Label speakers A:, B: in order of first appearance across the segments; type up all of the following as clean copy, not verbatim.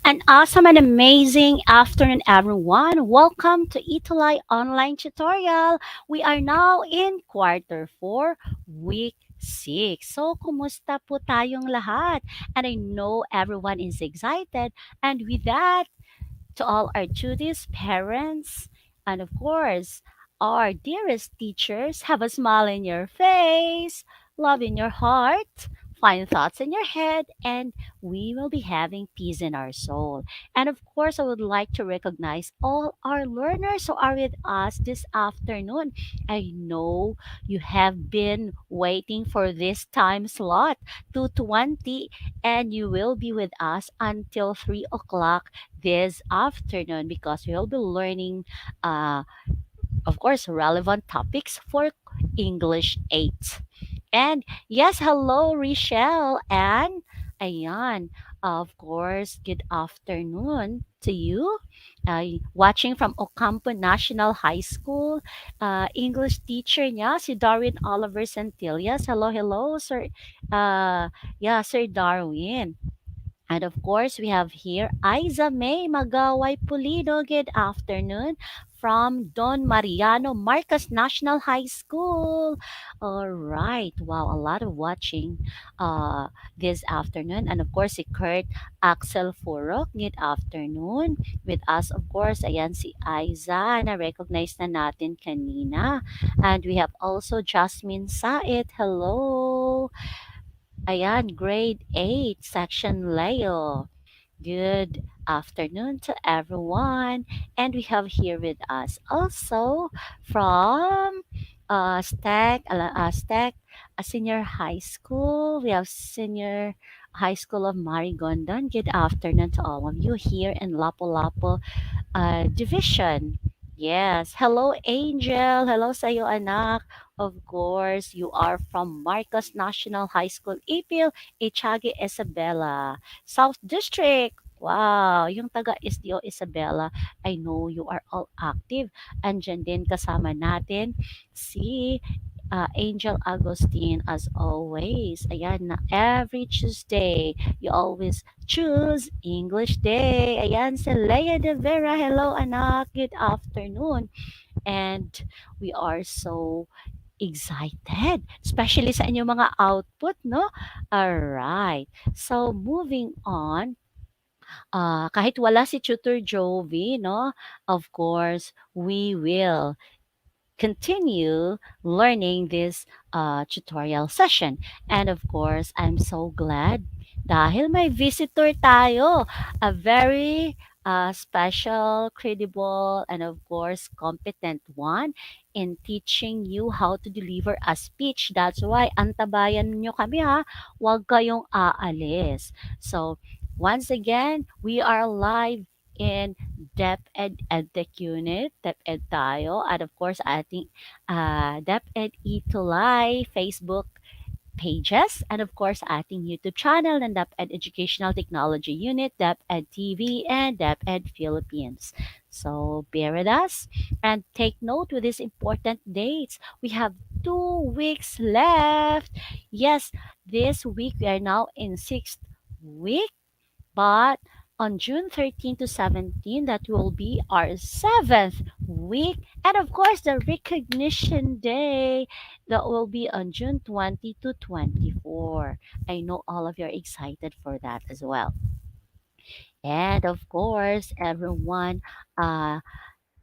A: An awesome and amazing afternoon, everyone. Welcome to Itulay Online Tutorial. We are now in quarter 4, week 6. So, kumusta po tayong lahat? And I know everyone is excited. And with that, to all our duties, parents, and of course, our dearest teachers, have a smile in your face, love in your heart, fine thoughts in your head, and we will be having peace in our soul. And of course, I would like to recognize all our learners who are with us this afternoon. I know you have been waiting for this time slot, 2:20, and you will be with us until 3 o'clock this afternoon because we'll be learning, uh, of course, relevant topics for English 8. And yes, hello, Richelle. And ayan, of course, good afternoon to you. Watching from Ocampo National High School, English teacher niya, si Darwin Oliver Santillas. Hello, hello, sir. Yeah, Sir Darwin. And of course, we have here Aiza May Magaway Pulido. Good afternoon from Don Mariano Marcos National High School. All right. Wow, a lot of watching uh, this afternoon. And of course, si Kurt Axel Furok. Good afternoon. With us, of course, ayan si Aiza. Na-recognize na natin kanina. And we have also Jasmine Said. Hello. Ayan, grade 8, section Leo. Good afternoon to everyone. And we have here with us also from STEC, a senior high school. We have senior high school of Marigondon. Good afternoon to all of you here in Lapu-Lapu division. Yes. Hello, Angel. Hello sa'yo, anak. Of course, you are from Marcos National High School, Ipil, Echagi, Isabela. South District. Wow, yung taga SDO Isabela, I know you are all active. Andyan din kasama natin si Angel Agustin as always. Ayan na every Tuesday, you always choose English Day. Ayan si Leia de Vera. Hello anak, good afternoon. And we are so excited, especially sa inyong mga output, no? Alright. So, moving on, kahit wala si Tutor Jovi, no? Of course, we will continue learning this tutorial session. And of course, I'm so glad dahil may visitor tayo, a very special, credible, and of course, competent one in teaching you how to deliver a speech. That's why, antabayan nyo kami ha, huwag kayong aalis. So, once again, we are live in DepEd EdTech Unit, DepEd tayo. At of course, ating DepEd Itulay Facebook pages. And of course, ating YouTube channel ng DepEd Educational Technology Unit, DepEd TV, and DepEd Philippines. So bear with us and take note with these important dates. We have 2 weeks left. Yes, this week we are now in 6th week, but on June 13 to 17, that will be our 7th week. And of course, the recognition day that will be on June 20 to 24. I know all of you are excited for that as well. And of course, everyone, uh,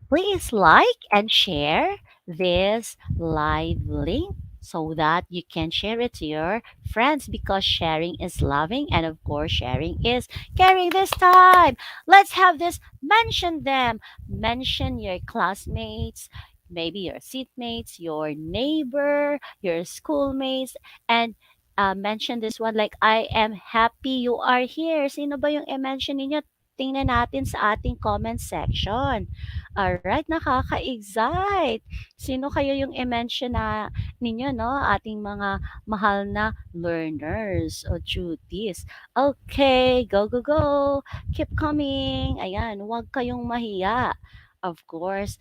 A: please like and share this live link so that you can share it to your friends because sharing is loving and of course sharing is caring. This time, let's have this, mention them, mention your classmates, maybe your seatmates, your neighbor, your schoolmates, and mention this one like, I am happy you are here. Sino ba yung i-mention ninyo? Tingnan natin sa ating comment section. Alright, nakaka-excite. Sino kayo yung i-mention na ninyo, no? Ating mga mahal na learners o duties. Okay, go, go, go. Keep coming. Ayan, huwag kayong mahiya. Of course,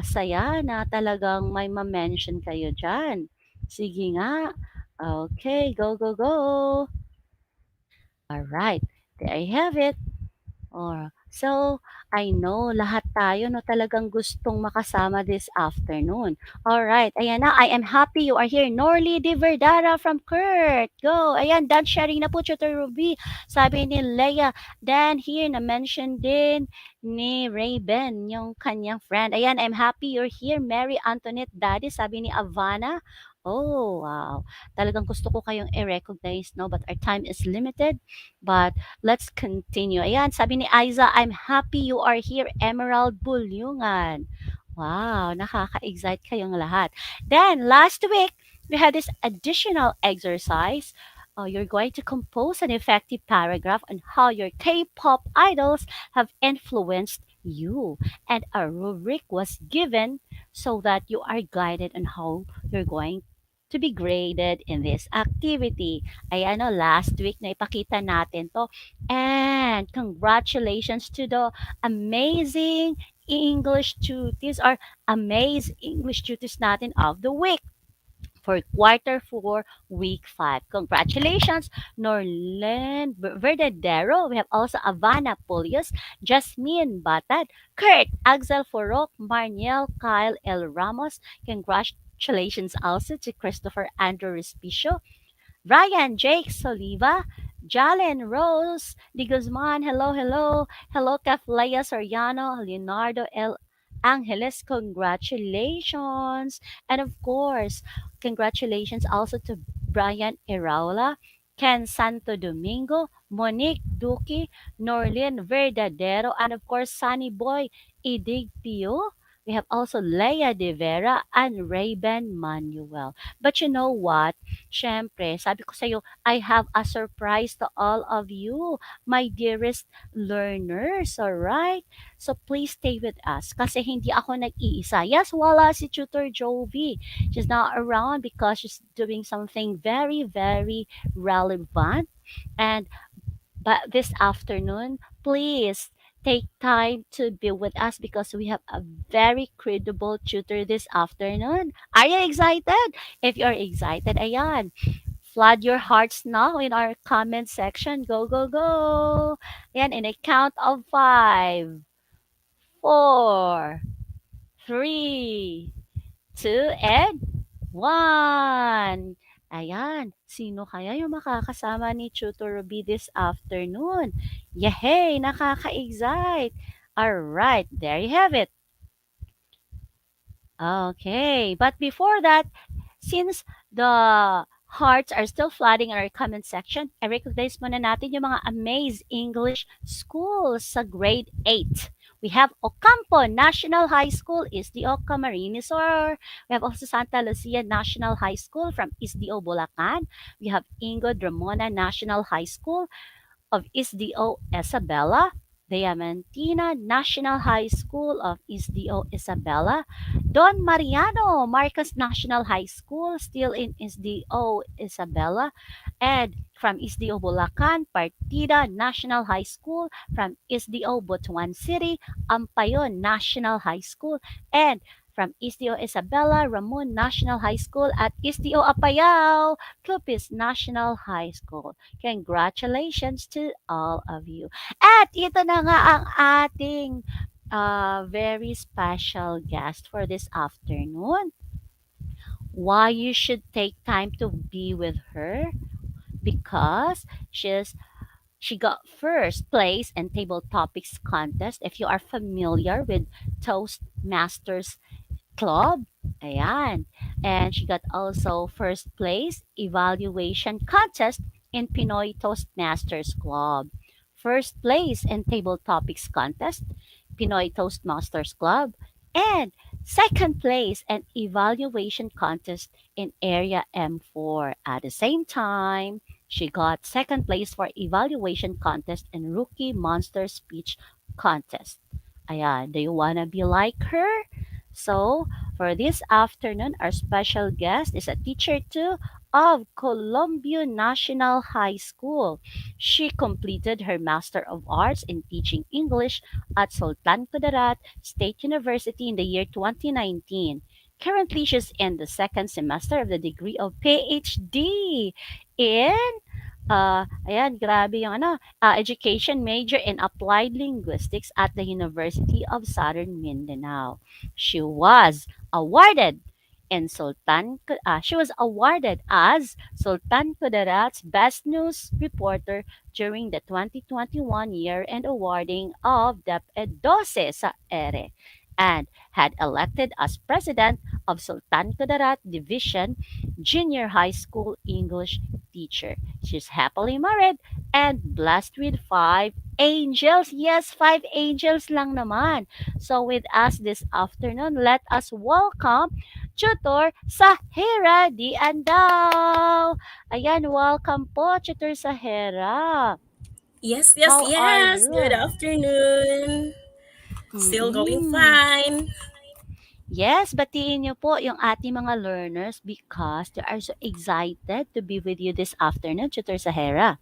A: saya na talagang may ma-mention kayo dyan. Sige nga. Okay, go, go, go. Alright. There you have it. So, I know lahat tayo 'no, talagang gustong makasama this afternoon. Alright, ayan na, I am happy you are here. Norly de Verdara from Kurt, go. Ayan, done sharing na po, Tutor Ruby. Sabi ni Leia, then here na-mention din ni Raven, yung kanyang friend. Ayan, I'm happy you're here. Mary Antoinette Daddy, sabi ni Avana. Oh, wow. Talagang gusto ko kayong i-recognize, no? But our time is limited. But let's continue. Ayan, sabi ni Aiza, I'm happy you are here, Emerald Bulyungan. Wow, nakaka-excite kayong lahat. Then, last week, we had this additional exercise. You're going to compose an effective paragraph on how your K-pop idols have influenced you. And a rubric was given so that you are guided on how you're going to be graded in this activity. Ayan o, last week na ipakita natin to. And congratulations to the amazing English tuties or amazing English tuties natin of the week for quarter 4, week 5. Congratulations, Norlen Verdadero. We have also Avana Polius, Jasmine Batad, Kurt, Axel Forok, Marniel, Kyle L. Ramos. Congratulations also to Christopher Andrew Respicio, Ryan, Jake, Soliva, Jalen, Rose, Di Guzman, hello, hello. Hello, Kaflaya Soriano, Leonardo L. Angeles, congratulations. And of course, congratulations also to Brian Iraola, Ken Santo Domingo, Monique Duki, Norlin Verdadero, and of course, Sunny Boy Idig Pio. We have also Leia De Vera and Rayben Manuel. But you know what? Siyempre, sabi ko sa'yo, I have a surprise to all of you, my dearest learners, alright? So please stay with us kasi hindi ako nag-iisa. Yes, wala si Tutor Jovi. She's not around because she's doing something very, very relevant. And but this afternoon, please take time to be with us because we have a very credible tutor this afternoon. Are you excited? If you're excited, ayan, flood your hearts now in our comment section. Go, go, go. Ayan, in a count of 5, 4, 3, 2, and 1. Ayan, sino kaya yung makakasama ni Tutor Ruby this afternoon? Yehey, nakaka-excite. Alright, there you have it. Okay, but before that, since the hearts are still flooding in our comment section, i-recognize muna natin yung mga Amaze English schools sa grade 8. We have Ocampo National High School, SDO Camarines Sur. We have also Santa Lucia National High School from SDO Bulacan. We have Ingo Ramona National High School of SDO Isabela, Diamantina National High School of SDO Isabela, Don Mariano Marcos National High School, still in SDO Isabela, and from SDO Bulacan, Partida National High School, from SDO Butuan City, Ampayon National High School, and from SDO Isabela, Ramon National High School, at SDO Apayao, Clupis National High School. Congratulations to all of you. At ito na nga ang ating very special guest for this afternoon. Why you should take time to be with her? Because she got first place in table topics contest. If you are familiar with Toastmasters Club. Ayan. And she got also first place evaluation contest in Pinoy Toastmasters Club. First place in table topics contest, Pinoy Toastmasters Club. And second place in evaluation contest in Area M4. At the same time, she got second place for evaluation contest in Rookie Monster Speech Contest. Ayan, do you wanna be like her? So, for this afternoon, our special guest is a teacher too of Columbia National High School. She completed her Master of Arts in Teaching English at Sultan Kudarat State University in the year 2019. Currently, she's in the second semester of the degree of PhD in Ayan, grabe yung education major in applied linguistics at the University of Southern Mindanao. She was awarded she was awarded as Sultan Kudarat's Best News Reporter during the 2021 year-end awarding of DepEd 12 sa ERE and had elected as president of Sultan Kudarat Division Junior High School English teacher. She's happily married and blessed with five angels. Yes, five angels lang naman. So with us this afternoon, let us welcome Tutor Sahira Di Andao. Ayan, welcome po, Tutor Sahira.
B: Yes, yes,
A: How are
B: yes. Good
A: you?
B: afternoon. Still going
A: Mm-mm.
B: fine.
A: Yes, batiin niyo po yung ating mga learners because they are so excited to be with you this afternoon, Tutor Sahara.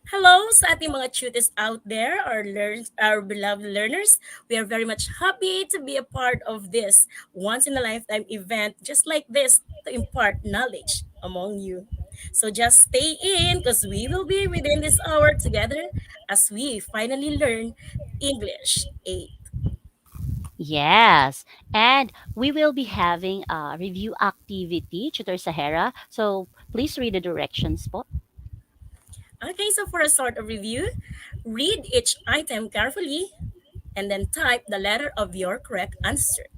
B: Hello sa ating mga tutors out there, our beloved learners. We are very much happy to be a part of this once-in-a-lifetime event just like this to impart knowledge among you. So just stay in because we will be within this hour together as we finally learn English 8.
A: Yes, and we will be having a review activity, Tutor Sahara. So please read the directions po.
B: Okay, so for a sort of review, read each item carefully and then type the letter of your correct answer.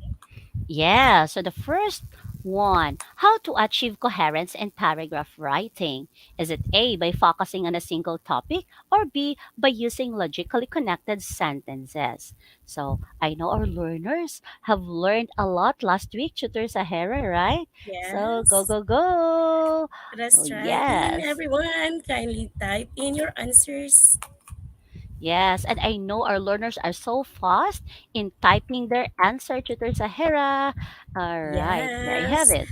A: Yeah, so the first one, how to achieve coherence in paragraph writing. Is it A, by focusing on a single topic, or B, by using logically connected sentences? So I know our learners have learned a lot last week, Tutor Sahara, right? So go,
B: Yes.
A: go, go.
B: Let's
A: Oh,
B: try in,
A: yes.
B: everyone. Kindly type in your answers.
A: Yes, and I know our learners are so fast in typing their answer, Tutor Sahara. All right, there you have
B: Yes.
A: it.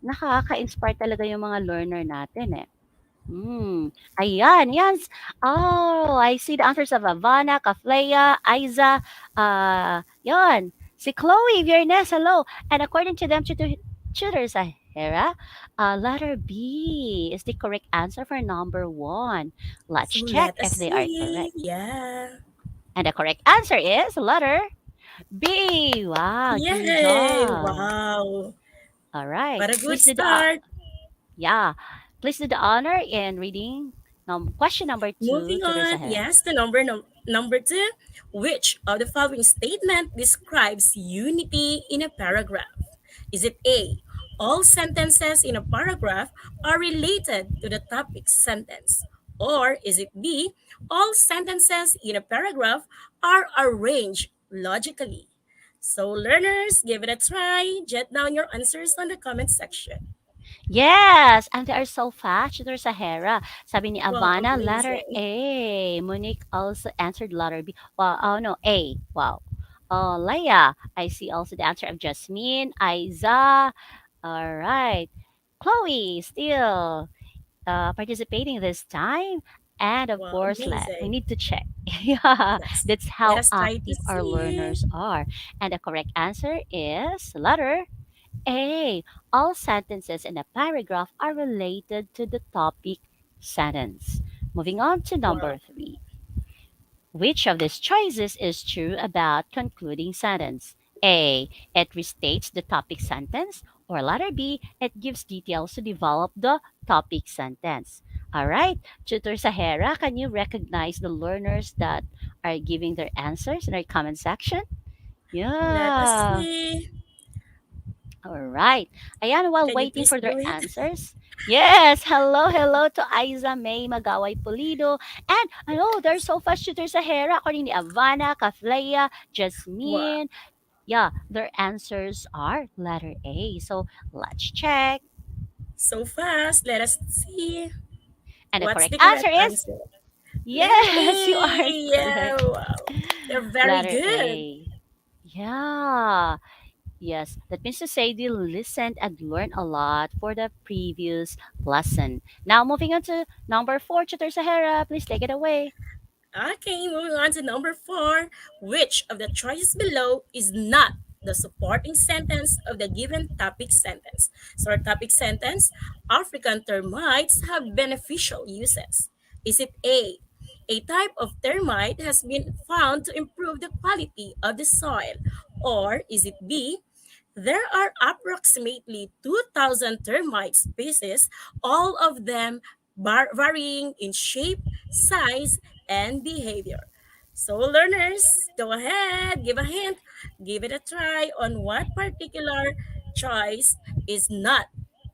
A: Nakaka-inspire talaga yung mga learner natin, eh. Ayan, yan. Oh, I see the answers of Havana, Kafleya, Aiza, yon. Si Chloe Viernes, hello. And according to them, tutor Sahara, letter B is the correct answer for number one. Let's
B: So
A: check
B: let us
A: if they are
B: see.
A: correct.
B: Yeah.
A: And the correct answer is letter B. Wow, good
B: Yay.
A: job.
B: Wow.
A: All right.
B: What a good
A: Please do the
B: start.
A: Yeah. Please do the honor in reading question number two
B: Moving
A: to the
B: on,
A: Sahara.
B: yes, the number two. Which of the following statement describes unity in a paragraph? Is it A? All sentences in a paragraph are related to the topic sentence. Or is it B? All sentences in a paragraph are arranged logically. So learners, give it a try. Jot down your answers on the comment section.
A: Yes, and they are so fast to the Sahara. Sabi ni
B: Wow,
A: Avana, letter
B: amazing.
A: A. Monique also answered letter B. Wow, oh no, A. Wow. Oh, Leia, I see also the answer of Jasmine, Aiza. All right. Chloe, still participating this time. And of
B: Wow,
A: course, we
B: amazing.
A: need to check. Yeah,
B: Yes.
A: that's
B: Let
A: how
B: us try to
A: active our
B: see.
A: learners are. And the correct answer is letter A. All sentences in a paragraph are related to the topic sentence. Moving on to
B: Wow.
A: number three. Which of these choices is true about concluding sentence? A. It restates the topic sentence. Or letter B. It gives details to develop the topic sentence. All right, Tutor Sahara, can you recognize the learners that are giving their answers in our comment section?
B: Let us
A: Yeah.
B: see.
A: All right. Ayan, while
B: Can you
A: waiting
B: please
A: for their
B: do it?
A: answers. Yes, hello, hello to Aiza May Magaway Pulido. And ano, they're so fast shooters sa Hera. According to Avana, Kafleya,
B: Wow.
A: Jasmine. Yeah, their answers are letter A. So let's check.
B: So fast. Let us see.
A: And the
B: What's
A: correct
B: the
A: answer
B: correct
A: is
B: answer? Letter
A: yes, you are
B: A. Yeah.
A: correct.
B: Wow. They're very
A: Letter
B: good.
A: A. Yeah. Yes, that means to say they listened and learned a lot for the previous lesson. Now, moving on to number four, Tutor Sahara, please take it away.
B: Okay, moving on to number four. Which of the choices below is not the supporting sentence of the given topic sentence. So our topic sentence, African termites have beneficial uses. Is it A? A type of termite has been found to improve the quality of the soil. Or is it B? There are approximately 2,000 termite species, all of them varying in shape, size, and behavior. So, learners, go ahead, give a hint, give it a try on what particular choice is not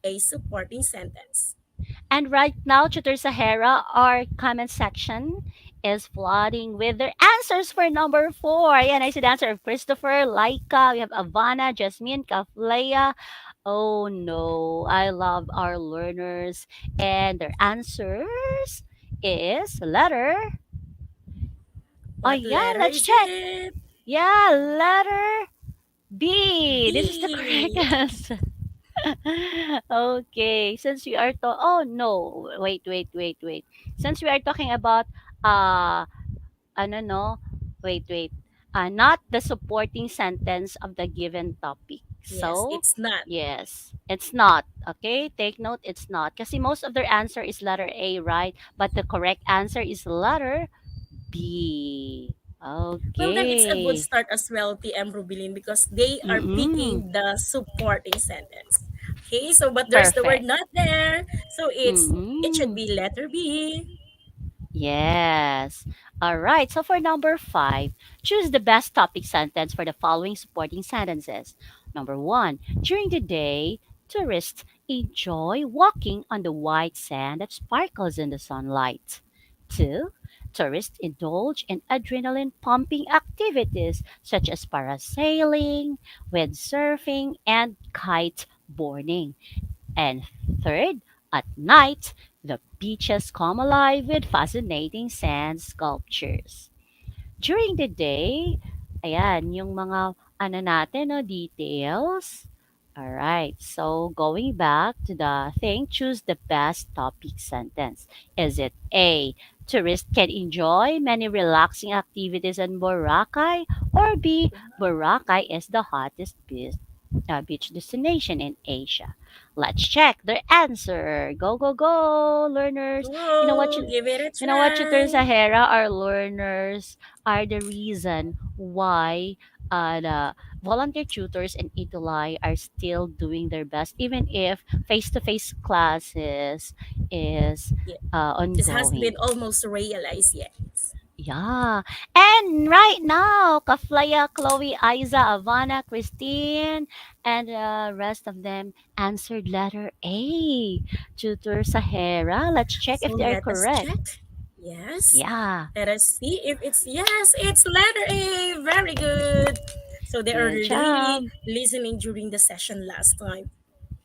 B: a supporting sentence.
A: And right now, Tutor Sahara, our comment section is flooding with their answers for number four. And I see the answer of Christopher, Laika, we have Ivana, Jasmine, Kafleya. Oh no, I love our learners. And their answers is letter. Oh
B: What
A: yeah,
B: letter
A: let's
B: is
A: check.
B: it?
A: Yeah, letter B. This is the correct
B: B.
A: answer. Okay, since we are oh no, wait. Since we are talking about uh ano no, wait. Not the supporting sentence of the given topic.
B: Yes,
A: So,
B: it's not.
A: yes, it's not. Okay, take note, it's not. Kasi most of their answer is letter A, right? But the correct answer is letter B.
B: Well, then it's a good
A: Okay.
B: start as well, TM Rubilin, because they are
A: Mm-mm.
B: picking the supporting sentence. Okay, so but there's the word
A: Perfect.
B: not there, so it should
A: Mm-mm.
B: be letter B.
A: Yes. All right. So for number five, choose the best topic sentence for the following supporting sentences. Number one, during the day, tourists enjoy walking on the white sand that sparkles in the sunlight. Two, tourists indulge in adrenaline pumping activities such as parasailing, windsurfing, and kite boarding. And third, at night, the beaches come alive with fascinating sand sculptures. During the day, ayan, yung mga ano natin, no, details. Alright, so going back to the thing, choose the best topic sentence. Is it A, tourists can enjoy many relaxing activities in Boracay? Or B, Boracay is the hottest beach destination in Asia? Let's check the answer. Go, learners. You know what
B: Oh,
A: you
B: give it a
A: you know what, Tutor
B: try.
A: Sahara, our learners are the reason why the volunteer tutors in Italy are still doing their best, even if face-to-face classes is
B: Yeah, it has been
A: ongoing.
B: almost realized, yes.
A: Yeah. And right now, Kaflaya, Chloe, Aiza, Avana, Christine, and the rest of them answered letter A. Tutor Sahara, let's check
B: So
A: if they are
B: let us
A: correct.
B: check. Yes.
A: Yeah.
B: Let us see if it's yes, it's letter A. Very good. So they are
A: Good
B: really
A: job.
B: listening during the session last time.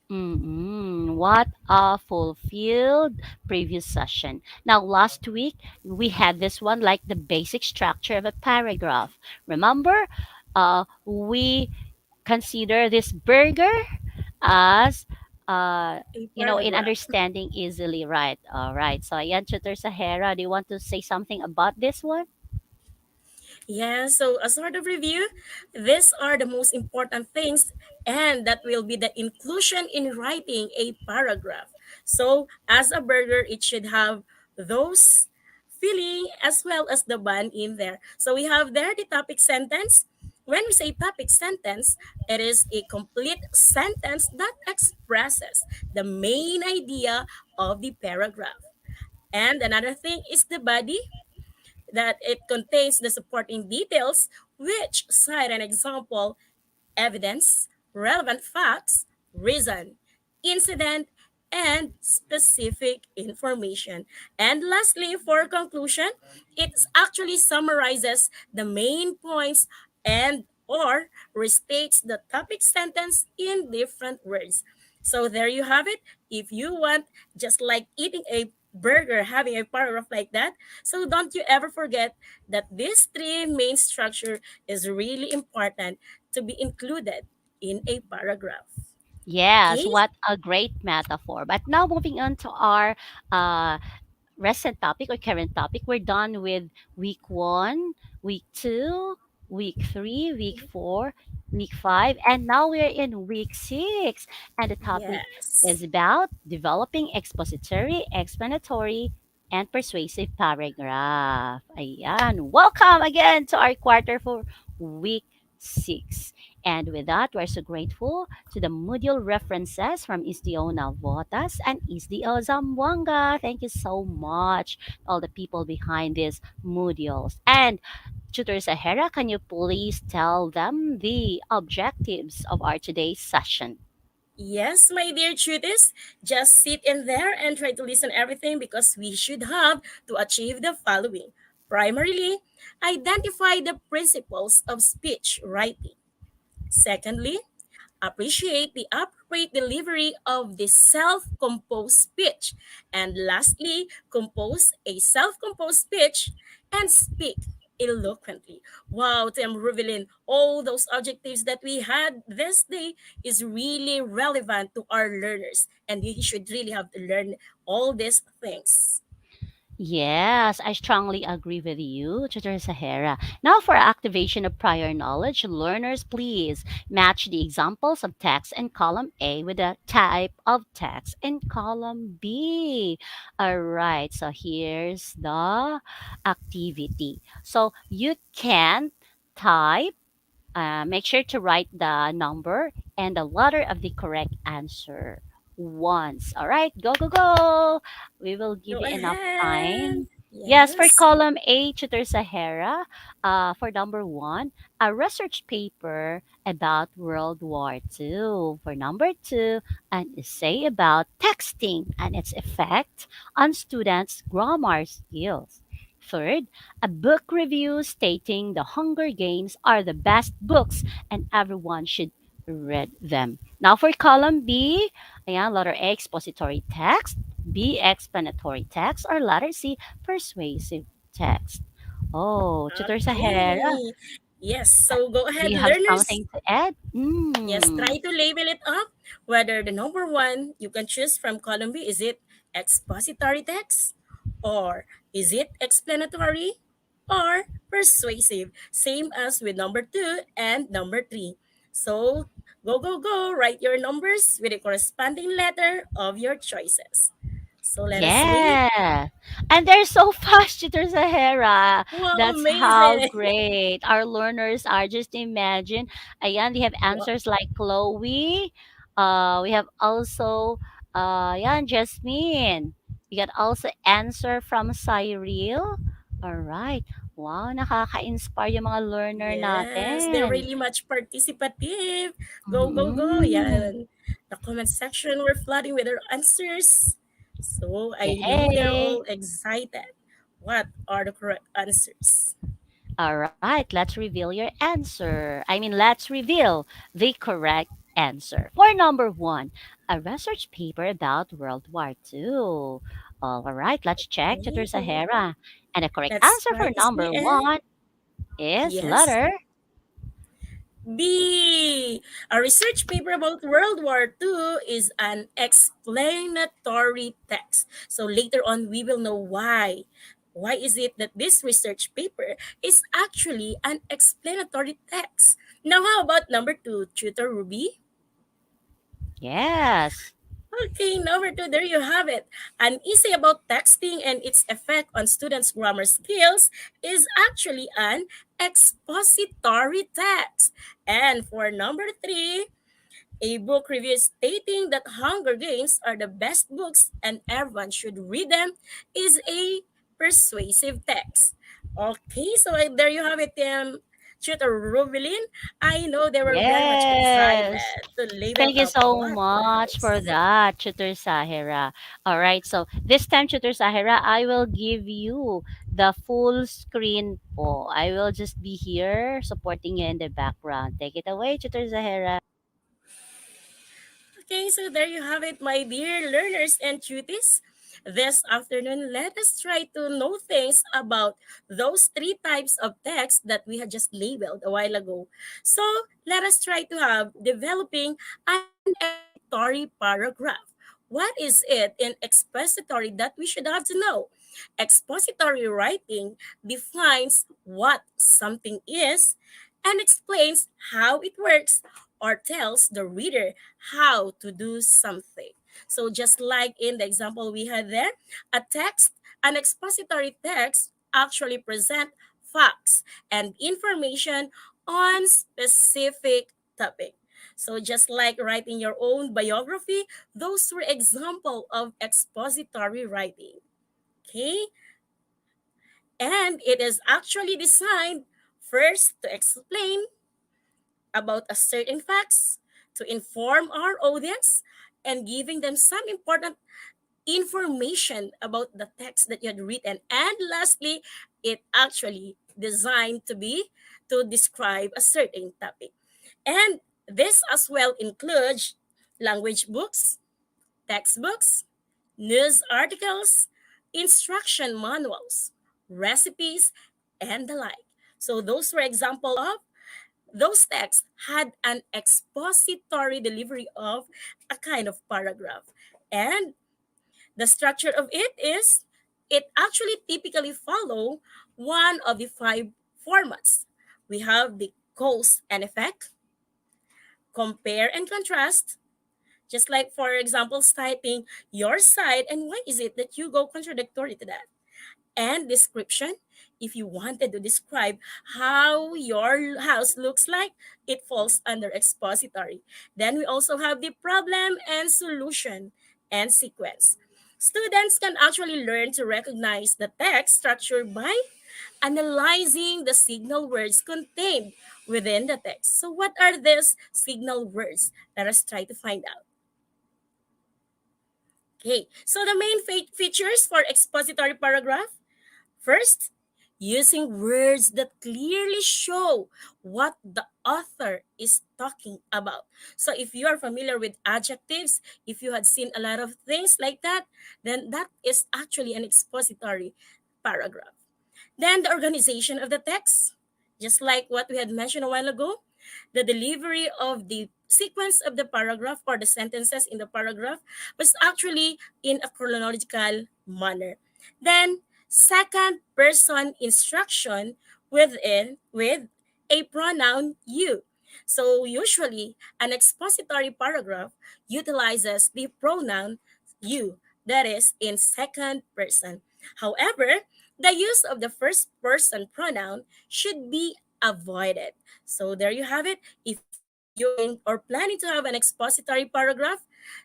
A: What a fulfilled previous session. Now, last week, we had this one like the basic structure of a paragraph. Remember, we consider this burger as,
B: A
A: in
B: paragraph.
A: understanding easily, right? All right. So, ayan, Tutor Sahara, do you want to say something about this one?
B: Yeah, so a sort of review, these are the most important things, and that will be the inclusion in writing a paragraph. So, as a burger, it should have those filling as well as the bun in there. So, we have there the topic sentence. When we say topic sentence, it is a complete sentence that expresses the main idea of the paragraph. And another thing is the body, that it contains the supporting details which cite an example, evidence, relevant facts, reason, incident, and specific information. And lastly, for conclusion, it actually summarizes the main points and or restates the topic sentence in different words. So there you have it. If you want, just like eating a burger, having a paragraph like that, so don't you ever forget that this three main structure is really important to be included in a paragraph.
A: Yes,
B: Okay?
A: what a great metaphor. But now moving on to our uh, recent topic or current topic. We're done with week one, week two, week three, week four. week 5, and now we're in week 6. And the topic
B: Yes.
A: is about developing expository, explanatory, and persuasive paragraph. Ayan. Welcome again to our quarter for week 6. And with that, we're so grateful to the module references from SDO Navotas and SDO Zamboanga. Thank you so much, all the people behind these modules. And Tutor Sahara, can you please tell them the objectives of our today's session?
B: Yes, my dear tuties, just sit in there and try to listen everything because we should have to achieve the following. Primarily, identify the principles of speech writing. Secondly, appreciate the appropriate delivery of the self-composed speech. And lastly, compose a self-composed speech and speak eloquently. Wow, Tim Ruvelin, all those adjectives that we had this day is really relevant to our learners. And you should really have to learn all these things.
A: Yes, I strongly agree with you, Tutor Sahara. Now, for activation of prior knowledge, learners, please match the examples of text in column A with the type of text in column B. All right, so here's the activity. So you can type, make sure to write the number and the letter of the correct answer once. All right, go, go, go. We will give
B: Go
A: you enough
B: ahead.
A: time. Yes, for
B: Yes.
A: column A, Tutor Sahara, for number 1, a research paper about World War II. For number 2, an essay about texting and its effect on students' grammar skills. Third, a book review stating the Hunger Games are the best books and everyone should read them. Now for column B, ayan, letter A, expository text, B, explanatory text, or letter C, persuasive text. Oh, Tutor Sahara,
B: Okay. Yes, so go
A: do
B: ahead,
A: you have
B: learners.
A: something to add?
B: Yes, try to label it up. Whether the number one you can choose from column B, is it expository text, or is it explanatory, or persuasive? Same as with number two and number three. So go, go, go. Write your numbers with the corresponding letter of your choices. So let us wait.
A: Yeah. And they're so fast, Tutor Sahara.
B: Wow,
A: That's how
B: amazing.
A: great our learners are. Just imagine. Ayan, we have
B: Wow.
A: answers like Chloe. We have also, yan, Jasmine. We got also answer from Cyril. All right. Wow, nakaka-inspire yung mga learner
B: Yes, they're
A: natin.
B: really much participative. Go, go, go.
A: Mm.
B: Yeah. The comment section were flooding with their answers. So I know they're
A: Yay.
B: all excited. What are the correct answers?
A: All right, let's reveal your answer. Let's reveal the correct answer. For number 1, a research paper about World War II. All right, let's check, Tutor
B: Okay.
A: Sahara. And the correct
B: Let's
A: answer
B: try
A: for
B: to see.
A: number
B: And
A: 1 is
B: yes,
A: letter.
B: B. A research paper about World War II is an explanatory text. So later on, we will know why. Why is it that this research paper is actually an explanatory text? Now, how about number two, Tutor Ruby?
A: Yes.
B: Okay, number two, there you have it. An essay about texting and its effect on students' grammar skills is actually an expository text. And for number three, a book review stating that Hunger Games are the best books and everyone should read them is a persuasive text. Okay, so there you have it, Tutor Rubilin. I know they were very much excited
A: Yes.
B: to label
A: Thank you
B: up
A: so
B: what are
A: much for
B: those.
A: that, Tutor Sahara. All right, so this time, Tutor Sahara, I will give you the full screen po. I will just be here supporting you in the background. Take it away, Tutor Sahara.
B: Okay, so there you have it, my dear learners and tuties. This afternoon, let us try to know things about those three types of text that we had just labeled a while ago. So let us try to have developing an expository paragraph. What is it in expository that we should have to know? Expository writing defines what something is and explains how it works or tells the reader how to do something. So just like in the example we had there, a text, an expository text actually present facts and information on specific topic. So just like writing your own biography, those were example of expository writing. Okay? And it is actually designed first to explain about a certain facts, to inform our audience, and giving them some important information about the text that you had written. And lastly, it actually designed to be to describe a certain topic. And this as well includes language books, textbooks, news articles, instruction manuals, recipes, and the like. So those were example of those texts had an expository delivery of a kind of paragraph. And the structure of it is it actually typically follow one of the five formats. We have the cause and effect, compare and contrast, just like for example citing your side and why is it that you go contradictory to that, and description. If you wanted to describe how your house looks like, it falls under expository. Then we also have the problem and solution and sequence. Students can actually learn to recognize the text structure by analyzing the signal words contained within the text. So what are these signal words? Let us try to find out. Okay, so the main features for expository paragraph. First, using words that clearly show what the author is talking about. So if you are familiar with adjectives, if you had seen a lot of things like that, then that is actually an expository paragraph. Then the organization of the text, just like what we had mentioned a while ago, the delivery of the sequence of the paragraph or the sentences in the paragraph was actually in a chronological manner. Then second person instruction with a pronoun you. So usually an expository paragraph utilizes the pronoun you, that is in second person. However, the use of the first person pronoun should be avoided. So there you have it. If you are going or planning to have an expository paragraph,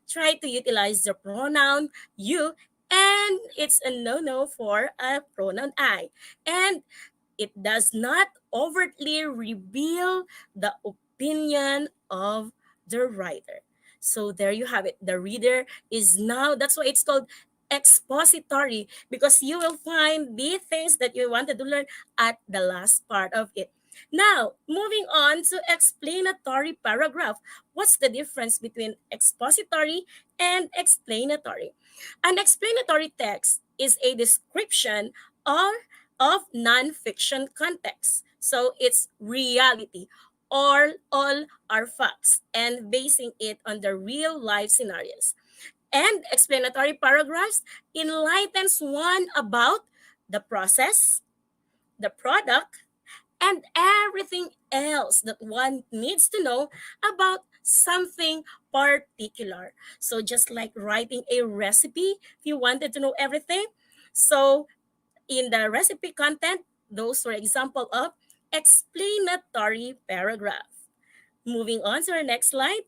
B: try to utilize the pronoun you, and it's a no-no for a pronoun I. And it does not overtly reveal the opinion of the writer. So there you have it. The reader is now, that's why it's called expository, because you will find the things that you wanted to learn at the last part of it. Now, moving on to explanatory paragraph. What's the difference between expository and explanatory? An explanatory text is a description or of non-fiction context. So it's reality or all are facts and basing it on the real life scenarios. And explanatory paragraphs enlightens one about the process, the product, and everything else that one needs to know about something particular. So just like writing a recipe, if you wanted to know everything, so in the recipe content, those were example of explanatory paragraph. Moving on to our next slide.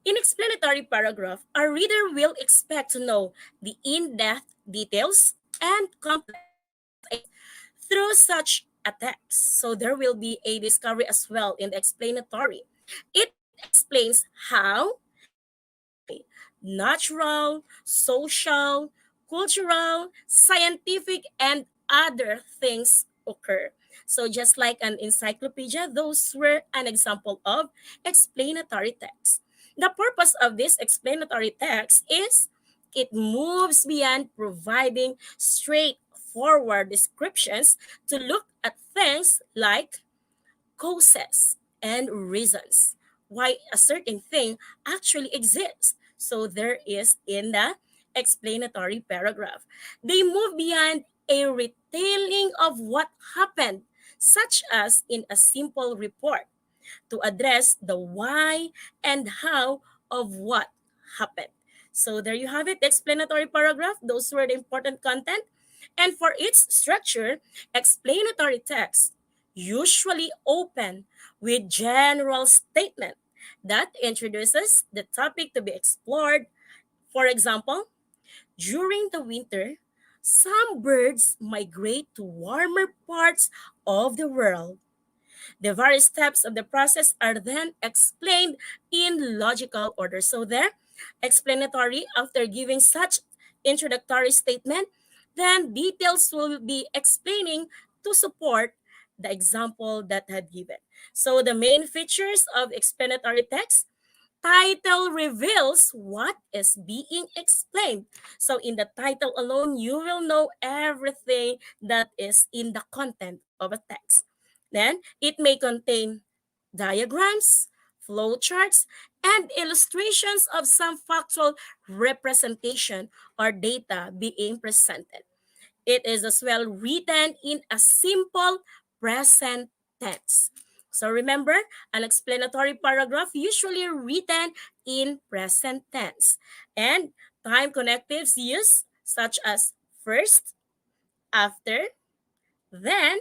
B: In explanatory paragraph, a reader will expect to know the in-depth details and complex events through such a text. So there will be a discovery as well in the explanatory. It explains how and why natural, social, cultural, scientific, and other things occur. So just like an encyclopedia, those were an example of explanatory text. The purpose of this explanatory text is it moves beyond providing straightforward descriptions to look at things like causes and reasons why a certain thing actually exists. So there is in the explanatory paragraph. They move beyond a retelling of what happened, such as in a simple report, to address the why and how of what happened. So there you have it, the explanatory paragraph. Those were the important content. And for its structure, explanatory text usually open with general statement that introduces the topic to be explored. For example, during the winter, some birds migrate to warmer parts of the world. The various steps of the process are then explained in logical order. So there, explanatory, after giving such introductory statement, then details will be explaining to support the example that had given. So the main features of explanatory text: title reveals what is being explained. So in the title alone, you will know everything that is in the content of a text. Then it may contain diagrams, flowcharts, and illustrations of some factual representation or data being presented. It is as well written in a simple present tense. So remember, an explanatory paragraph usually written in present tense. And time connectives used such as first, after, then,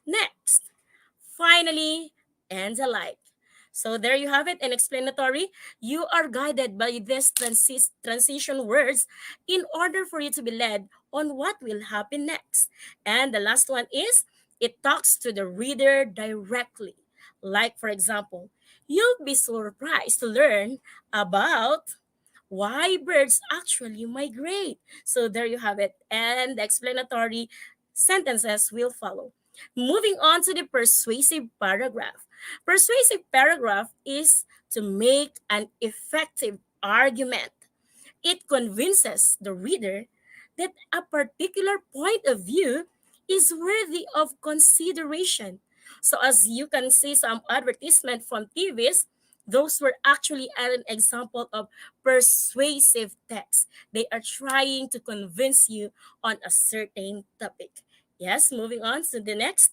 B: next, finally, and the like. So there you have it, an explanatory. You are guided by these transition words in order for you to be led on what will happen next. And the last one is, it talks to the reader directly. Like, for example, you'll be surprised to learn about why birds actually migrate. So there you have it. And the explanatory sentences will follow. Moving on to the persuasive paragraph. Persuasive paragraph is to make an effective argument. It convinces the reader that a particular point of view is worthy of consideration. So as you can see some advertisement from TVs, those were actually an example of persuasive text. They are trying to convince you on a certain topic. Yes, moving on to the next.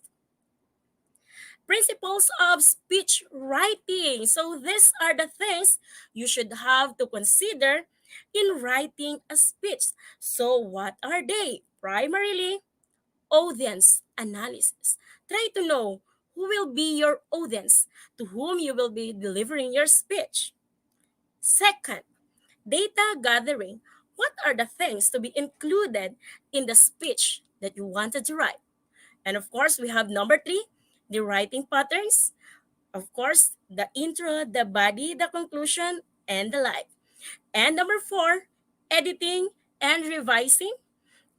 B: Principles of speech writing. So these are the things you should have to consider in writing a speech. So what are they? Primarily, audience analysis. Try to know who will be your audience, to whom you will be delivering your speech. Second, data gathering. What are the things to be included in the speech that you wanted to write? And of course, we have number three, the writing patterns. Of course, the intro, the body, the conclusion, and the like. And number four, editing and revising.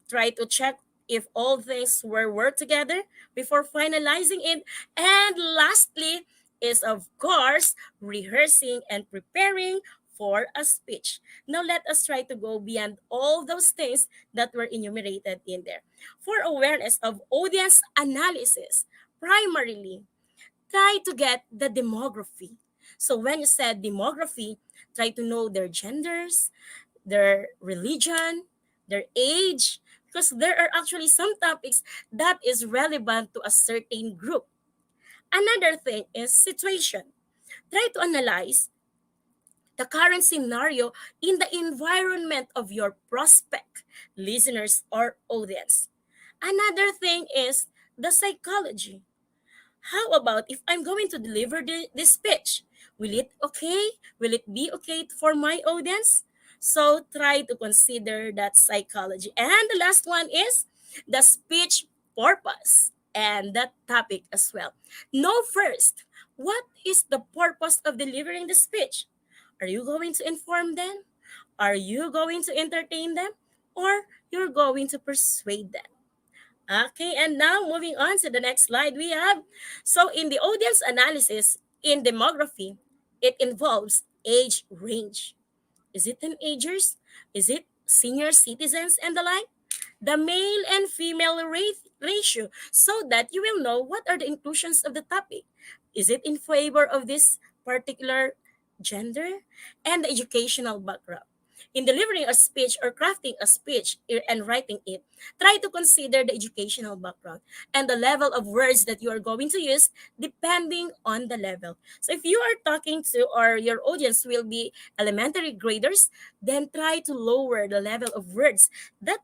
B: Try to check if all things were worked together before finalizing it. And lastly is, of course, rehearsing and preparing for a speech. Now let us try to go beyond all those things that were enumerated in there. For awareness of audience analysis, primarily, try to get the demography. So when you said demography, try to know their genders, their religion, their age, because there are actually some topics that is relevant to a certain group. Another thing is situation. Try to analyze the current scenario in the environment of your prospect, listeners, or audience. Another thing is the psychology. How about if I'm going to deliver this speech? Will it okay? Will it be okay for my audience? So try to consider that psychology. And the last one is the speech purpose and that topic as well. Know first, what is the purpose of delivering the speech? Are you going to inform them? Are you going to entertain them? Or you're going to persuade them? Okay, and now moving on to the next slide we have. So in the audience analysis in demography, it involves age range. Is it teenagers? Is it senior citizens and the like? The male and female ratio so that you will know what are the inclusions of the topic. Is it in favor of this particular gender? And the educational background. In delivering a speech or crafting a speech and writing it, try to consider the educational background and the level of words that you are going to use depending on the level. So if you are talking to or your audience will be elementary graders, then try to lower the level of words that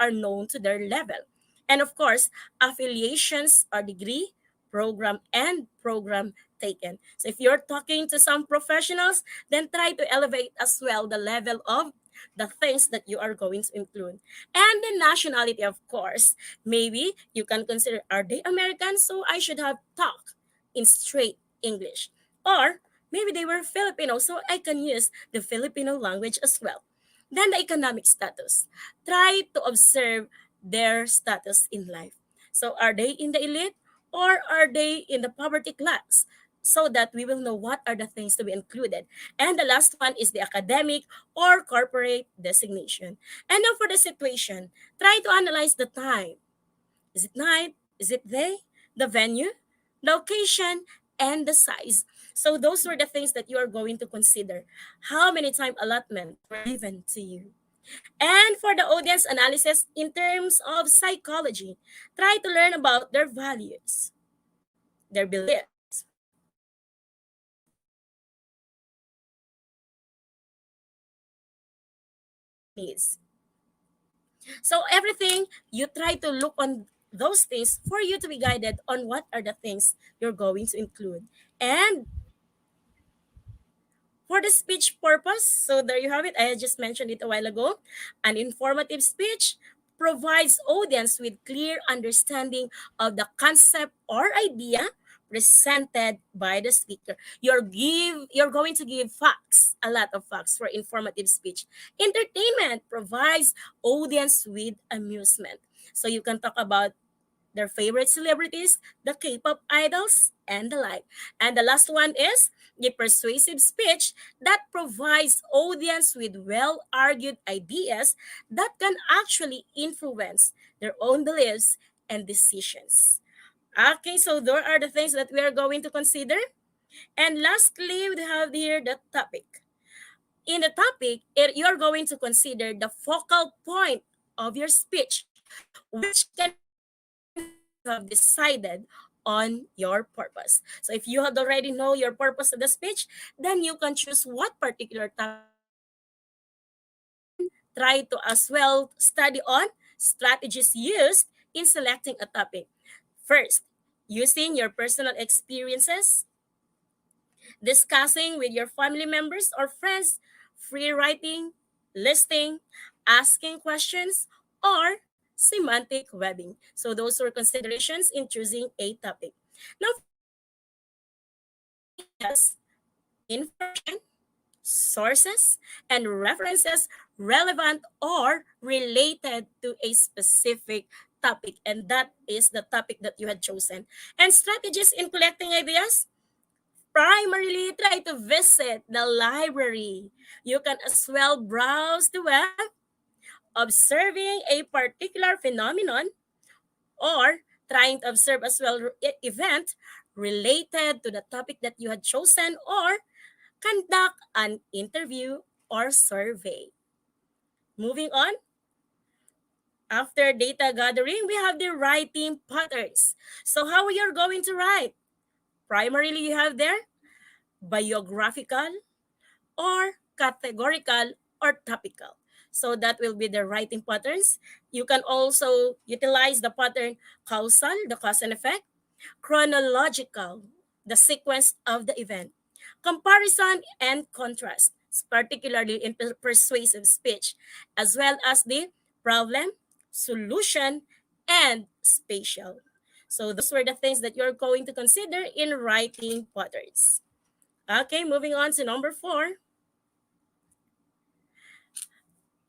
B: are known to their level. And of course, affiliations are degree, program, and program taken. So if you're talking to some professionals, then try to elevate as well the level of the things that you are going to include. And the nationality, of course. Maybe you can consider, are they Americans? So I should have talked in straight English. Or maybe they were Filipino, so I can use the Filipino language as well. Then the economic status. Try to observe their status in life. So are they in the elite or are they in the poverty class? So that we will know what are the things to be included. And the last one is the academic or corporate designation. And now for the situation, try to analyze the time. Is it night? Is it day? The venue, the occasion, and the size. So those were the things that you are going to consider. How many time allotments were given to you? And for the audience analysis in terms of psychology, try to learn about their values, their beliefs, and their needs. So everything you try to look on those things for you to be guided on what are the things you're going to include. And for the speech purpose, so there you have it. I just mentioned it a while ago. An informative speech provides audience with clear understanding of the concept or idea presented by the speaker. You're going to give facts, a lot of facts for informative speech. Entertainment provides audience with amusement. So you can talk about their favorite celebrities, the K-pop idols, and the like. And the last one is the persuasive speech that provides audience with well-argued ideas that can actually influence their own beliefs and decisions. Okay, so there are the things that we are going to consider. And lastly, we have here the topic. In the topic, you're going to consider the focal point of your speech, which can influence how you have decided on your purpose. So if you had already know your purpose of the speech, then you can choose what particular topic to include and try to as well study on strategies used in selecting a topic. First, using your personal experiences, discussing with your family members or friends, free writing, listing, asking questions, or semantic webbing. So those were considerations in choosing a topic. Now for the topic, include ideas, information, sources, and references relevant or related to a specific topic. And that is the topic that you had chosen. And strategies in collecting ideas, primarily try to visit the library. You can as well browse the web, observing a particular phenomenon, or trying to observe as well event related to the topic that you had chosen, or conduct an interview or survey. Moving on, after data gathering, we have the writing patterns. So how you're going to write? Primarily, you have there biographical, or categorical, or topical. So that will be the writing patterns. You can also utilize the pattern causal, the cause and effect, chronological, the sequence of the event, comparison and contrast, particularly in persuasive speech, as well as the problem, solution, and spatial. So those were the things that you're going to consider in writing patterns. Okay, moving on to number 4.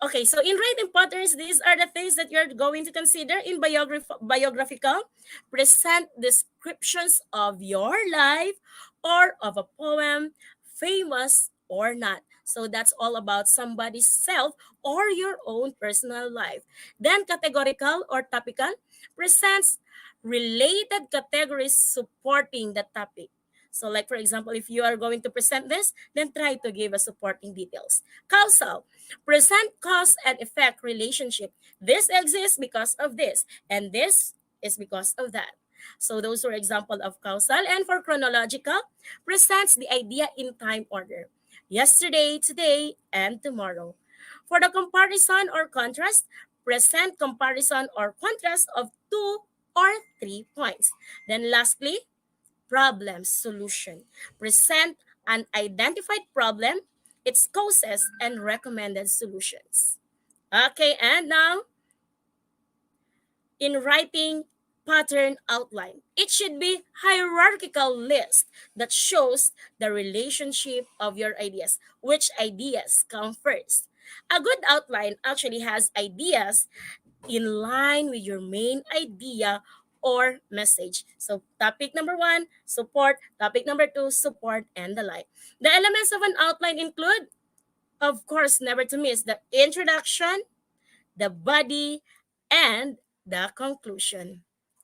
B: Okay, so in writing patterns, these are the things that you're going to consider in biographical. Present descriptions of your life or of a poem, famous or not. So that's all about somebody's self or your own personal life. Then categorical or topical presents related categories supporting the topic. So like for example, if you are going to present this, then try to give us supporting details. Causal, present cause and effect relationship. This exists because of this, and this is because of that. So those were example of causal. And for chronological, presents the idea in time order. Yesterday, today, and tomorrow. For the comparison or contrast, present comparison or contrast of 2 or 3 points. Then lastly, problem solution. Present an identified problem, its causes, and recommended solutions. Okay, and now in writing pattern outline, it should be hierarchical list that shows the relationship of your ideas. Which ideas come first? A good outline actually has ideas in line with your main idea or message. So topic number one, support. Topic number two, support, and the like. The elements of an outline include, of course, never to miss the introduction, the body, and the conclusion.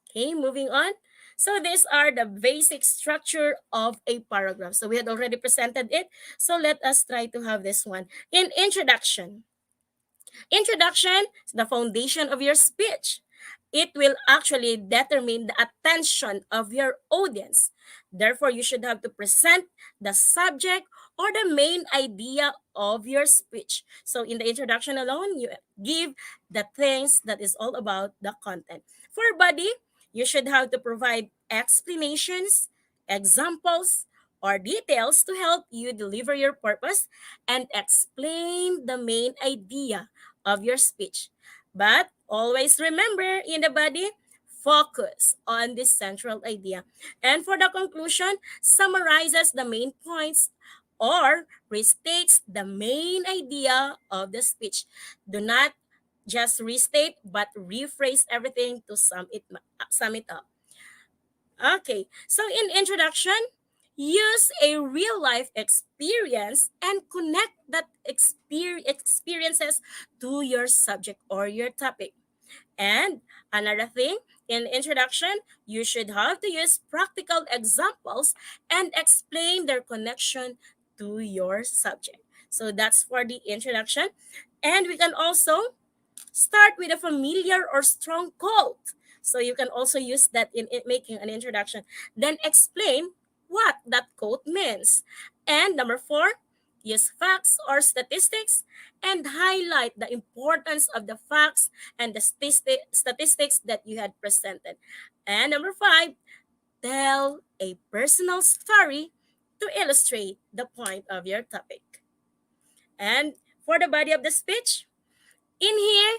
B: Okay, moving on. So these are the basic structure of a paragraph. So we had already presented it. So let us try to have this one. In introduction, introduction is the foundation of your speech. It will actually determine the attention of your audience. Therefore, you should have to present the subject or the main idea of your speech. So in the introduction alone, you give the things that is all about the content. For body, you should have to provide explanations, examples, or details to help you deliver your purpose and explain the main idea of your speech. But always remember in the body, focus on this central idea. And for the conclusion, summarizes the main points or restates the main idea of the speech. Do not just restate, but rephrase everything to sum it up. Okay, so in introduction, use a real life experience and connect that experiences to your subject or your topic. And another thing, in introduction, you should have to use practical examples and explain their connection to your subject. So that's for the introduction. And we can also start with a familiar or strong quote. So you can also use that in making an introduction. Then explain what that quote means. And number four, use facts or statistics and highlight the importance of the facts and the statistics that you had presented. And number five, tell a personal story to illustrate the point of your topic. And for the body of the speech, in here,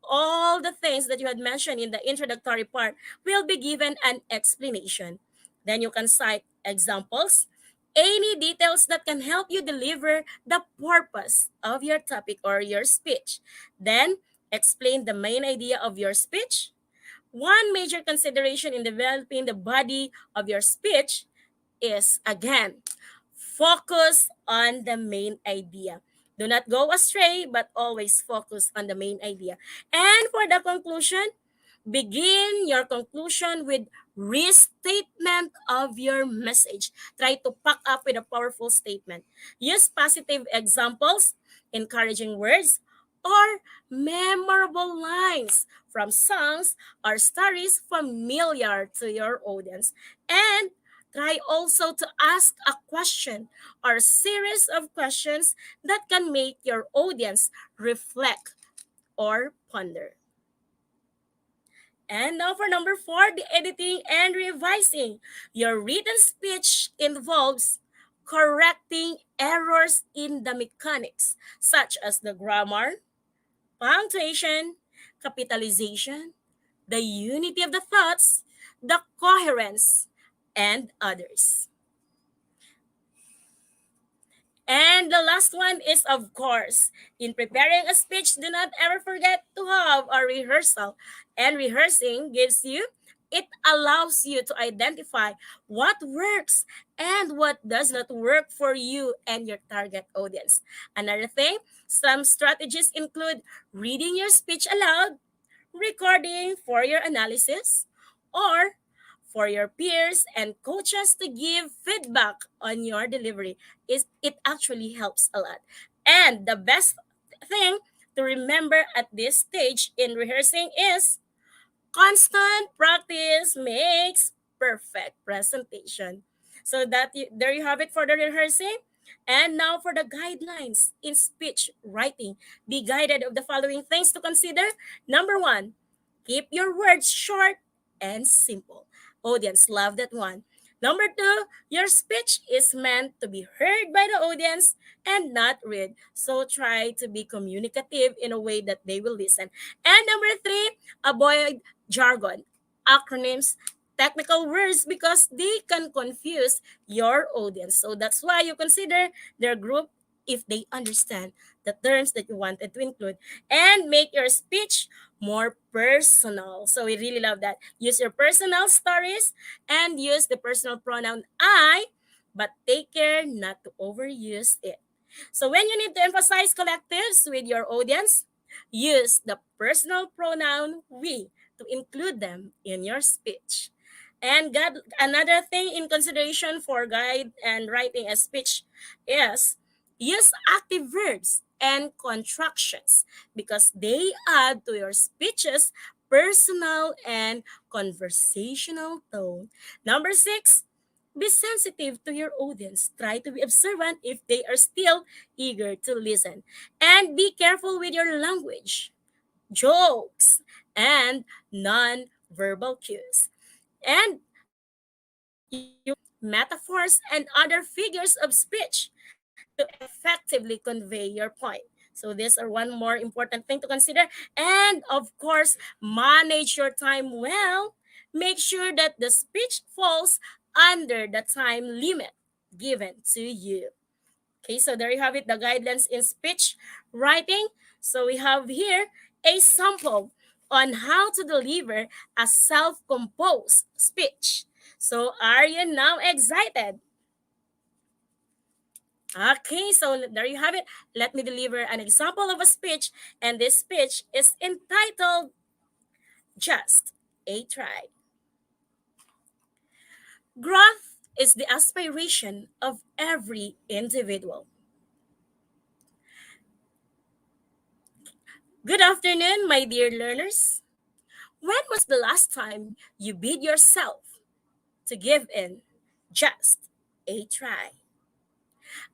B: all the things that you had mentioned in the introductory part will be given an explanation. Then you can cite examples, any details that can help you deliver the purpose of your topic or your speech. Then explain the main idea of your speech. One major consideration in developing the body of your speech is, again, focus on the main idea. Do not go astray, but always focus on the main idea. And for the conclusion, begin your conclusion with restatement of your message. Try to pack up with a powerful statement. Use positive examples, encouraging words, or memorable lines from songs or stories familiar to your audience. And try also to ask a question or series of questions that can make your audience reflect or ponder. And now for number four, the editing and revising. Your written speech involves correcting errors in the mechanics, such as the grammar, punctuation, capitalization, the unity of the thoughts, the coherence, and others. And the last one is, of course, in preparing a speech, do not ever forget to have a rehearsal. And rehearsing gives you, it allows you to identify what works and what does not work for you and your target audience. Another thing, some strategies include reading your speech aloud, recording for your analysis, or for your peers and coaches to give feedback on your delivery. It actually helps a lot. And the best thing to remember at this stage in rehearsing is constant practice makes perfect presentation. So there you have it for the rehearsing. And now for the guidelines in speech writing. Be guided of the following things to consider. Number one, keep your words short and simple. Audience love that one. Number two, your speech is meant to be heard by the audience and not read. So try to be communicative in a way that they will listen. And number three, avoid jargon, acronyms, technical words because they can confuse your audience. So that's why you consider their group if they understand the terms that you wanted to include and make your speech more personal. So we really love that. Use your personal stories and use the personal pronoun I, but take care not to overuse it. So when you need to emphasize collectives with your audience, use the personal pronoun we to include them in your speech. And another thing in consideration for guide and writing a speech is use active verbs and contractions because they add to your speech's personal and conversational tone. Number six, be sensitive to your audience. Try to be observant if they are still eager to listen. And be careful with your language, jokes, and non-verbal cues. And use metaphors and other figures of speech to effectively convey your point. So these are one more important thing to consider. And of course, manage your time well. Make sure that the speech falls under the time limit given to you. Okay, so there you have it, the guidelines in speech writing. So we have here a sample on how to deliver a self-composed speech. So are you now excited? Okay, so there you have it. Let me deliver an example of a speech, and this speech is entitled Just a Try. Growth is the aspiration of every individual. Good afternoon, my dear learners. When was the last time you bid yourself to give in just a try?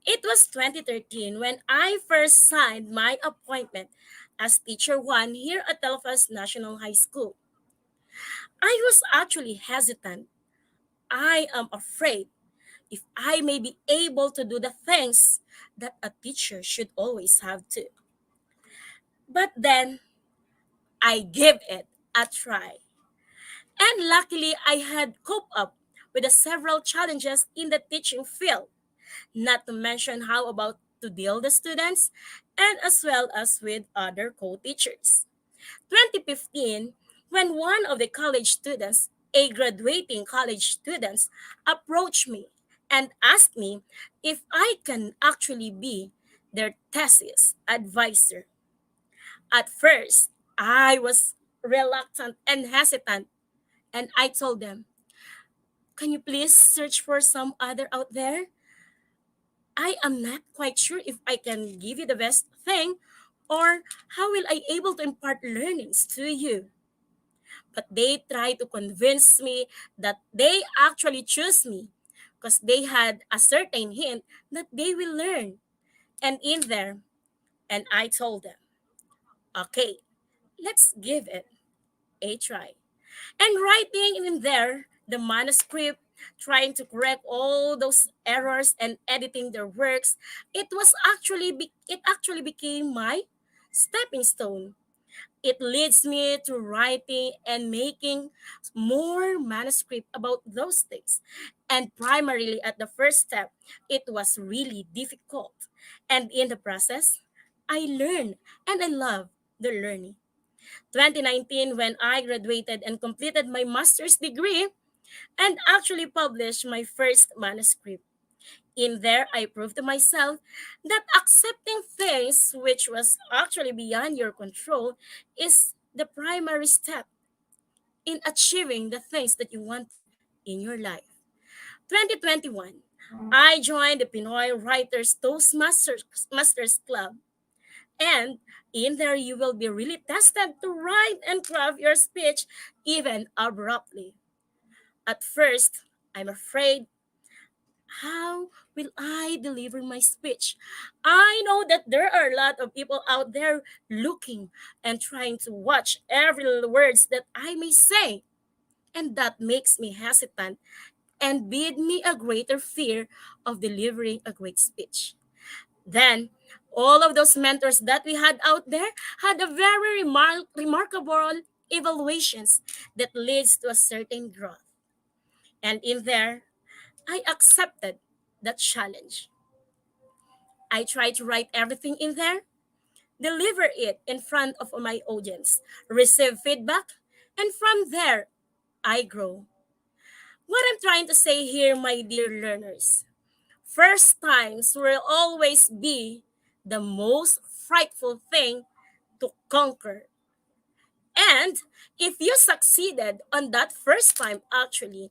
B: It was 2013 when I first signed my appointment as Teacher 1 here at Telfast National High School. I was actually hesitant. I am afraid if I may be able to do the things that a teacher should always have to. But then I gave it a try. And luckily, I had coped up with the several challenges in the teaching field, not to mention how about to deal the students and as well as with other co-teachers. 2015, when one of the college students, a graduating college students, approached me and asked me if I can actually be their thesis advisor. At first, I was reluctant and hesitant, and I told them, can you please search for some other out there? I am not quite sure if I can give you the best thing or how will I able to impart learnings to you. But they tried to convince me that they actually choose me because they had a certain hint that they will learn. And in there, and I told them, okay, let's give it a try. And writing in there the manuscript, trying to correct all those errors and editing their works, it actually became my stepping stone. It leads me to writing and making more manuscript about those things. And primarily at the first step, it was really difficult. And in the process, I learned and I love the learning. 2019, when I graduated and completed my master's degree and actually published my first manuscript. In there, I proved to myself that accepting things which was actually beyond your control is the primary step in achieving the things that you wanted in your life. 2021, I joined the Pinoy Writers Masters Club. And in there, you will be really tested to write and craft your speech even abruptly. At first, I'm afraid, how will I deliver my speech? I know that there are a lot of people out there looking and trying to watch every little words that I may say. And that makes me hesitant and bid me a greater fear of delivering a great speech. Then, all of those mentors that we had out there had a very remarkable evaluations that leads to a certain growth. And in there, I accepted that challenge. I tried to write everything in there, deliver it in front of my audience, receive feedback, and from there, I grow. What I'm trying to say here, my dear learners, first times will always be the most frightful thing to conquer. And if you succeeded on that first time, actually,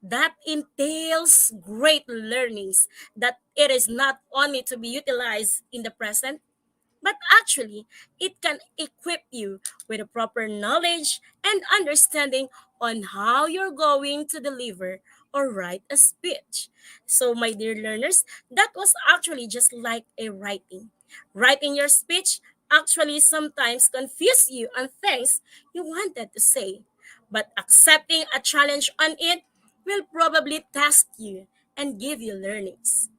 B: that entails great learnings that it is not only to be utilized in the present, but actually, it can equip you with a proper knowledge and understanding on how you're going to deliver or write a speech. So, my dear learners, that was actually just like a writing. Writing your speech actually sometimes confuse you on things you wanted to say, but accepting a challenge on it will probably test you and give you learnings.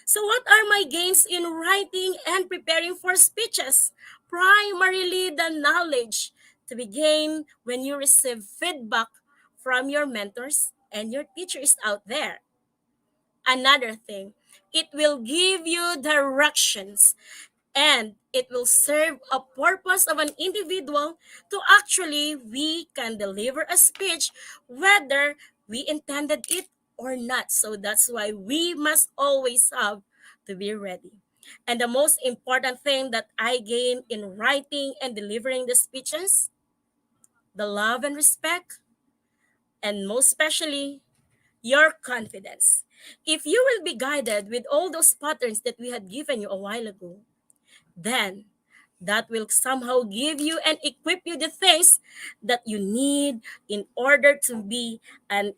B: So, what are my gains in writing and preparing for speeches? Primarily, the knowledge to be gained when you receive feedback from your mentors and your teachers out there. Another thing, it will give you directions and it will serve a purpose of an individual to actually we can deliver a speech whether we intended it or not. So that's why we must always have to be ready. And the most important thing that I gain in writing and delivering the speeches, the love and respect, and most especially your confidence. If you will be guided with all those patterns that we had given you a while ago, then that will somehow give you and equip you the things that you need in order to be a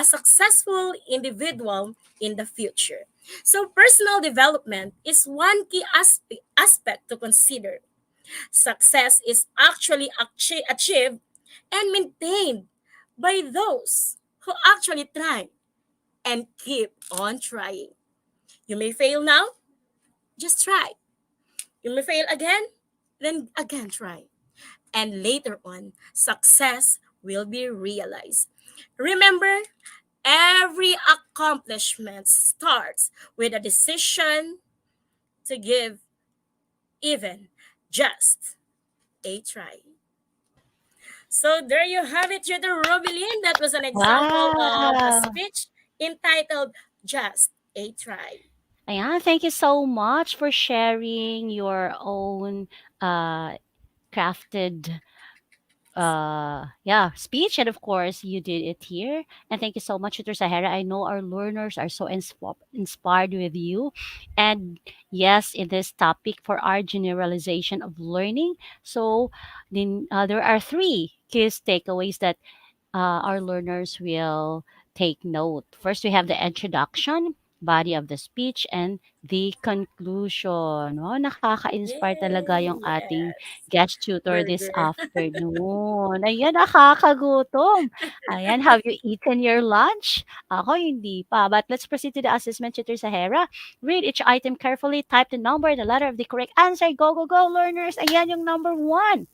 B: successful individual in the future. So, personal development is one key aspect to consider. Success is actually achieved and maintained by those who actually try and keep on trying. You may fail now, just try. You may fail again, then again try. And later on, success will be realized. Remember, every accomplishment starts with a decision to give even just a try. So there you have it, Tutor Robilin. That was an example of a
A: Wow.
B: speech entitled Just a Try.
A: Ayan, thank you so much for sharing your own uh, crafted yeah speech, and of course you did it here. And thank you so much, Tutor Sahara. I know our learners are so inspired with you. And yes, in this topic for our generalization of learning, so then there are three key takeaways that our learners will take note. First, we have the introduction, body of the speech, and the conclusion. Oh, nakaka-inspire talaga
B: Yay!
A: yung ating
B: Yes.
A: guest tutor this
B: Burger.
A: afternoon. Ayan, nakakagutom. Ayan, have you eaten your lunch? Ako hindi pa. But let's proceed to the assessment, Tutor Sahara. Read each item carefully, type the number, the letter of the correct answer. Go, go, go, learners. Ayan yung number one.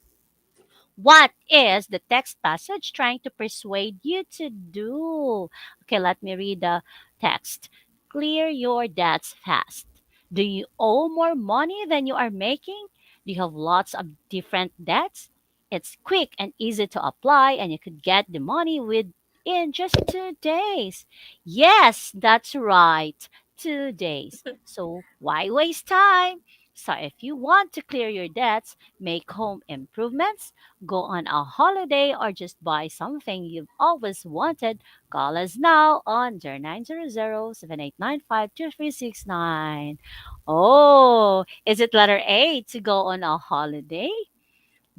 A: What is the text passage trying to persuade you to do? Okay, let me read the text. Clear your debts fast. Do you owe more money than you are making? Do you have lots of different debts? It's quick and easy to apply, and you could get the money within just 2 days. Yes, that's right. 2 days. So why waste time? So if you want to clear your debts, make home improvements, go on a holiday, or just buy something you've always wanted, call us now on 0900-7895-2369. Oh, is it letter A to go on a holiday?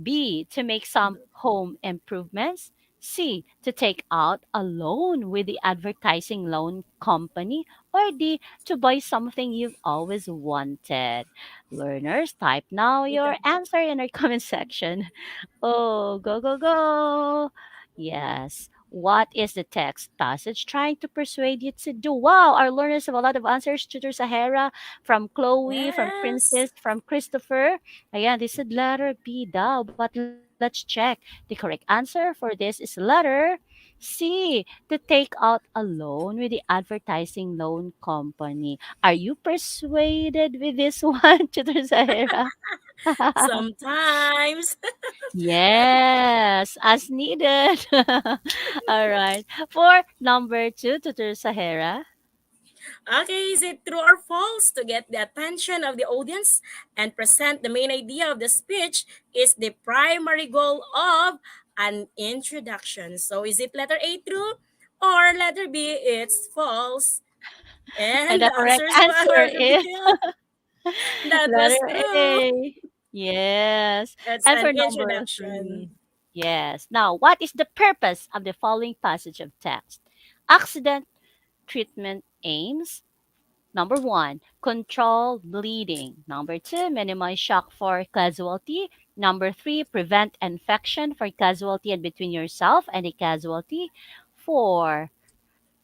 A: B, to make some home improvements. C, to take out a loan with the advertising loan company. Or D, to buy something you've always wanted. Learners, type now your answer in our comment section. Oh, go, go, go. Yes. What is the text passage trying to persuade you to do? Wow, our learners have a lot of answers. Tutor Sahara, from Chloe, from
B: Yes.
A: Princess, from Christopher. Ayan, they said letter B daw, but let's check. The correct answer for this is letter C, to take out a loan with the advertising loan company. Are you persuaded with this one, Tutor Sahara?
B: Sometimes.
A: Yes, as needed. All right. For number two, Tutor Sahara.
B: Okay, is it true or false? To get the attention of the audience and present the main idea of the speech is the primary goal of an introduction. So is it letter A true or letter B it's false?
A: And
B: And
A: the
B: the
A: correct
B: answers
A: answer
B: were
A: is
B: revealed. That was
A: letter
B: true.
A: A. Yes.
B: It's
A: And
B: an
A: for number
B: introduction.
A: three. Yes. Now, what is the purpose of the following passage of text? Accident treatment aims. Number one, control bleeding. Number two, minimize shock for casualty. Number three, prevent infection for casualty and between yourself and the casualty. Four,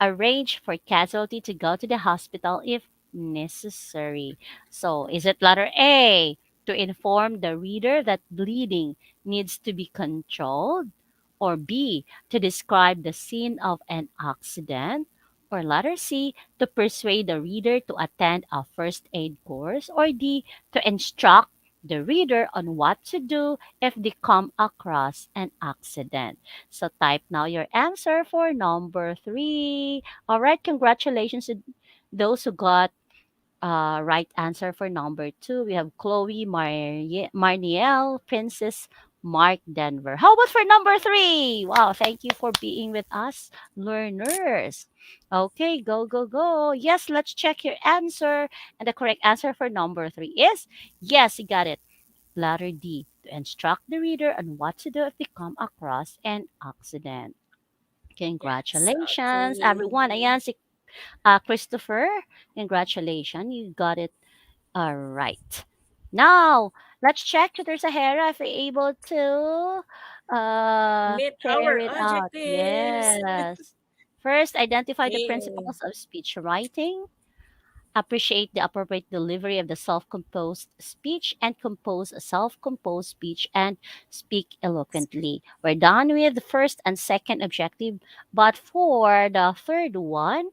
A: arrange for casualty to go to the hospital if necessary. So, is it letter A, to inform the reader that bleeding needs to be controlled? Or B, to describe the scene of an accident? Or letter C, to persuade the reader to attend a first aid course? Or D, to instruct the reader on what to do if they come across an accident? So type now your answer for number three. All right, congratulations to those who got right answer for number two. We have Chloe, Marniel, Princess, Mark, Denver. How about for number three? Wow, thank you for being with us, learners. Okay, go, go, go. Yes, let's check your answer. And the correct answer for number three is yes, you got it. Letter D, to instruct the reader on what to do if they come across an accident.
B: Yes,
A: Congratulations,
B: okay.
A: everyone. Ayan, si Christopher. Congratulations, you got it right. Now, let's check Tutor Sahara if we're able to
B: Meet
A: share
B: our
A: it out.
B: adjectives.
A: Yes. First, identify the
B: Okay.
A: principles of speech writing. Appreciate the appropriate delivery of the self composed speech and compose a self composed speech and speak eloquently. We're done with the first and second objective, but for the third one,